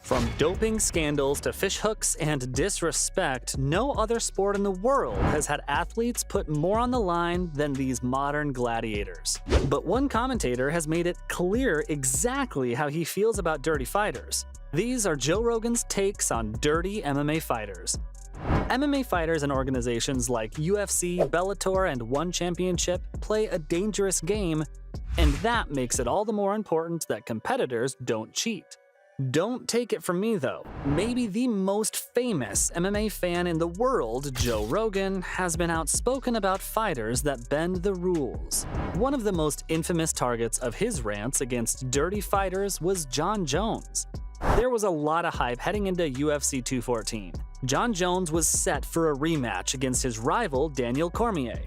From doping scandals to fishhooks and disrespect, no other sport in the world has had athletes put more on the line than these modern gladiators. But one commentator has made it clear exactly how he feels about dirty fighters. These are Joe Rogan's takes on dirty MMA fighters. MMA fighters and organizations like UFC, Bellator, and One Championship play a dangerous game, and that makes it all the more important that competitors don't cheat. Don't take it from me though, maybe the most famous MMA fan in the world, Joe Rogan, has been outspoken about fighters that bend the rules. One of the most infamous targets of his rants against dirty fighters was Jon Jones. There was a lot of hype heading into UFC 214. Jon Jones was set for a rematch against his rival Daniel Cormier.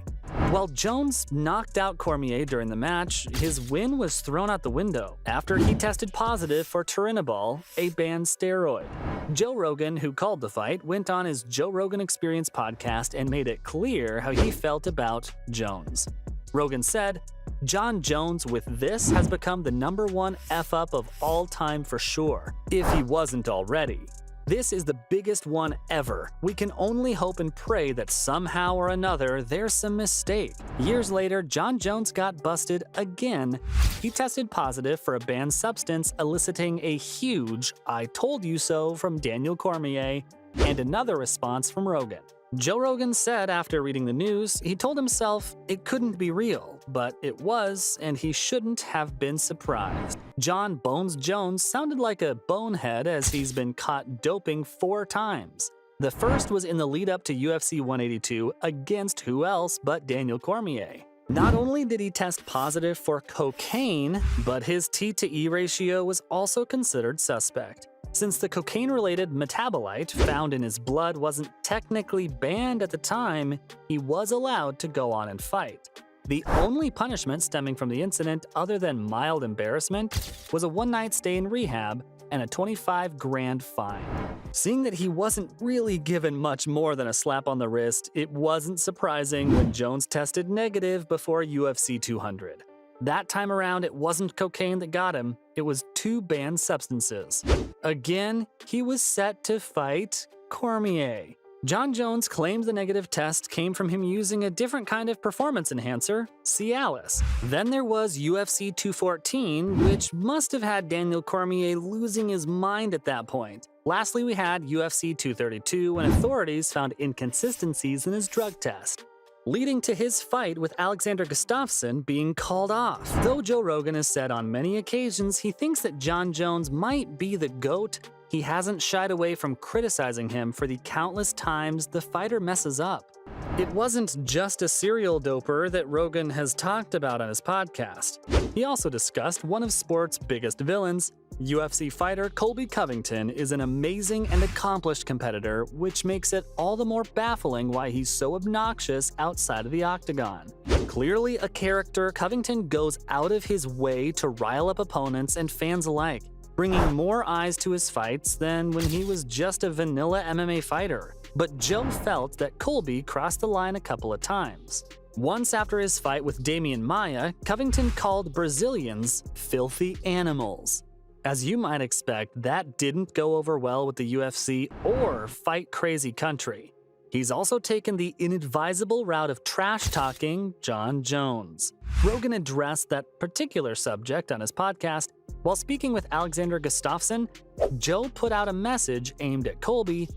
While Jones knocked out Cormier during the match, his win was thrown out the window after he tested positive for turinabol, a banned steroid. Joe Rogan, who called the fight, went on his Joe Rogan Experience podcast and made it clear how he felt about Jones. Rogan said, "Jon Jones with this has become the #1 F-up of all time for sure, if he wasn't already. This is the biggest one ever. We can only hope and pray that somehow or another there's some mistake." Years later, Jon Jones got busted again. He tested positive for a banned substance, eliciting a huge "I told you so" from Daniel Cormier and another response from Rogan. Joe Rogan said after reading the news, he told himself it couldn't be real, but it was, and he shouldn't have been surprised. Jon Bones Jones sounded like a bonehead as he's been caught doping 4 times. The first was in the lead up to UFC 182 against who else but Daniel Cormier. Not only did he test positive for cocaine, but his T/E ratio was also considered suspect. Since the cocaine-related metabolite found in his blood wasn't technically banned at the time, he was allowed to go on and fight. The only punishment stemming from the incident, other than mild embarrassment, was a one-night stay in rehab and a $25,000 fine. Seeing that he wasn't really given much more than a slap on the wrist, it wasn't surprising when Jones tested negative before UFC 200. That time around, it wasn't cocaine that got him, it was 2 banned substances. Again, he was set to fight Cormier. Jon Jones claimed the negative test came from him using a different kind of performance enhancer, Cialis. Then there was UFC 214, which must have had Daniel Cormier losing his mind at that point. Lastly, we had UFC 232 when authorities found inconsistencies in his drug test, leading to his fight with Alexander Gustafsson being called off. Though Joe Rogan has said on many occasions he thinks that Jon Jones might be the GOAT, he hasn't shied away from criticizing him for the countless times the fighter messes up. It wasn't just a serial doper that Rogan has talked about on his podcast. He also discussed one of sport's biggest villains. UFC fighter Colby Covington is an amazing and accomplished competitor, which makes it all the more baffling why he's so obnoxious outside of the octagon. Clearly a character, Covington goes out of his way to rile up opponents and fans alike, bringing more eyes to his fights than when he was just a vanilla MMA fighter. But Joe felt that Colby crossed the line a couple of times. Once after his fight with Damian Maia, Covington called Brazilians filthy animals. As you might expect, that didn't go over well with the UFC or Fight Crazy Country. He's also taken the inadvisable route of trash-talking Jon Jones. Rogan addressed that particular subject on his podcast. While speaking with Alexander Gustafsson, Joe put out a message aimed at Colby.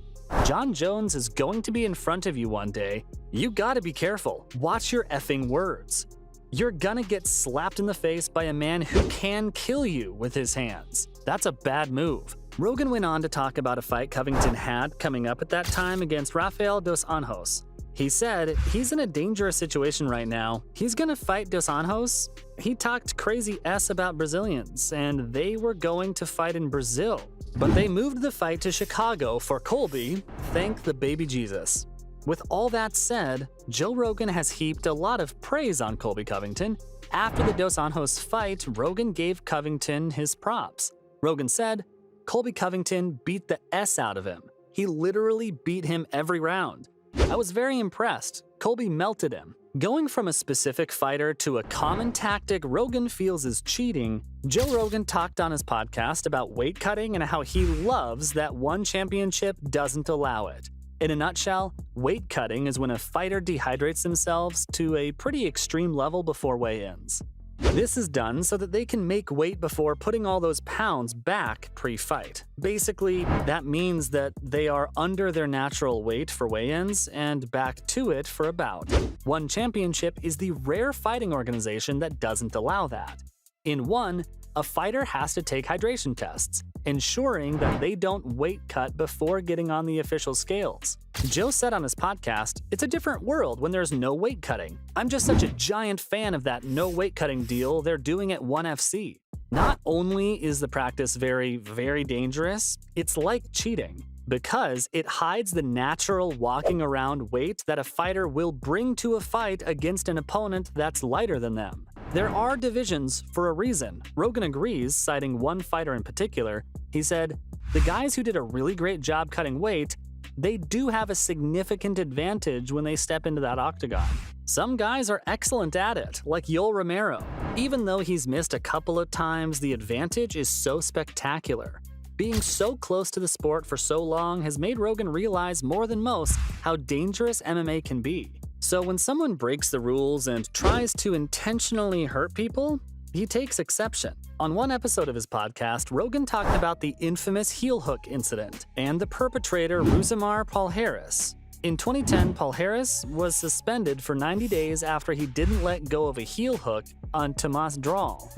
"Jon Jones is going to be in front of you one day. You gotta be careful. Watch your effing words. You're gonna get slapped in the face by a man who can kill you with his hands. That's a bad move." Rogan went on to talk about a fight Covington had coming up at that time against Rafael dos Anjos. He said, "He's in a dangerous situation right now. He's gonna fight dos Anjos. He talked crazy S about Brazilians, and they were going to fight in Brazil. But they moved the fight to Chicago for Colby. Thank the baby Jesus." With all that said, Joe Rogan has heaped a lot of praise on Colby Covington. After the dos Anjos fight, Rogan gave Covington his props. Rogan said, "Colby Covington beat the S out of him. He literally beat him every round. I was very impressed. Colby melted him. Going from a specific fighter to a common tactic Rogan feels is cheating, Joe Rogan talked on his podcast about weight cutting and how he loves that one championship doesn't allow it. In a nutshell, weight cutting is when a fighter dehydrates themselves to a pretty extreme level before weigh-ins. This is done so that they can make weight before putting all those pounds back pre-fight. Basically, that means that they are under their natural weight for weigh-ins and back to it for a bout. One Championship is the rare fighting organization that doesn't allow that. In one, a fighter has to take hydration tests, ensuring that they don't weight cut before getting on the official scales. Joe said on his podcast, "It's a different world when there's no weight cutting. I'm just such a giant fan of that no weight cutting deal they're doing at ONE FC. Not only is the practice very, very dangerous, it's like cheating, because it hides the natural walking around weight that a fighter will bring to a fight against an opponent that's lighter than them. There are divisions for a reason." Rogan agrees, citing one fighter in particular. He said, "The guys who did a really great job cutting weight, they do have a significant advantage when they step into that octagon. Some guys are excellent at it, like Yoel Romero. Even though he's missed a couple of times, the advantage is so spectacular. Being so close to the sport for so long has made Rogan realize more than most how dangerous MMA can be. So when someone breaks the rules and tries to intentionally hurt people, he takes exception." On one episode of his podcast, Rogan talked about the infamous heel hook incident and the perpetrator Rousimar Palhares. In 2010, Palhares was suspended for 90 days after he didn't let go of a heel hook on Tomas Dral.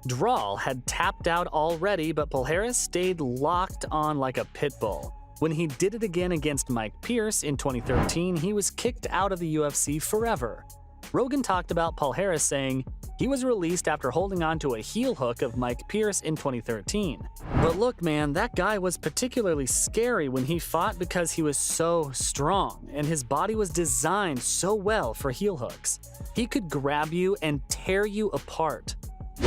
Dral had tapped out already, but Palhares stayed locked on like a pit bull. When he did it again against Mike Pierce in 2013, he was kicked out of the UFC forever. Rogan talked about Palhares saying he was released after holding on to a heel hook of Mike Pierce in 2013. But look, man, that guy was particularly scary when he fought because he was so strong, and his body was designed so well for heel hooks. He could grab you and tear you apart.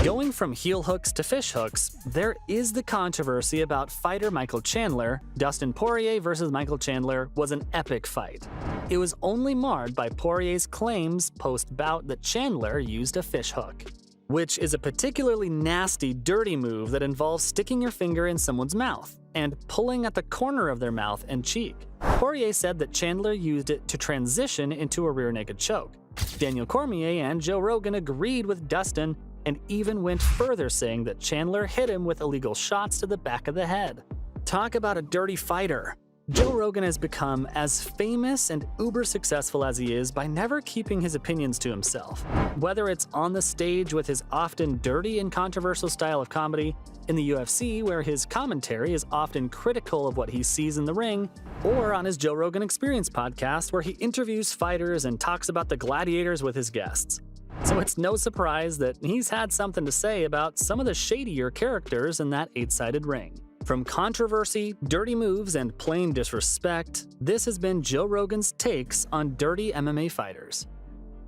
Going from heel hooks to fish hooks, there is the controversy about fighter Michael Chandler. Dustin Poirier versus Michael Chandler was an epic fight. It was only marred by Poirier's claims post-bout that Chandler used a fish hook, which is a particularly nasty, dirty move that involves sticking your finger in someone's mouth and pulling at the corner of their mouth and cheek. Poirier said that Chandler used it to transition into a rear naked choke. Daniel Cormier and Joe Rogan agreed with Dustin and even went further, saying that Chandler hit him with illegal shots to the back of the head. Talk about a dirty fighter. Joe Rogan has become as famous and uber successful as he is by never keeping his opinions to himself. Whether it's on the stage with his often dirty and controversial style of comedy, in the UFC where his commentary is often critical of what he sees in the ring, or on his Joe Rogan Experience podcast where he interviews fighters and talks about the gladiators with his guests. So it's no surprise that he's had something to say about some of the shadier characters in that eight-sided ring. From controversy, dirty moves, and plain disrespect, this has been Joe Rogan's takes on dirty MMA fighters.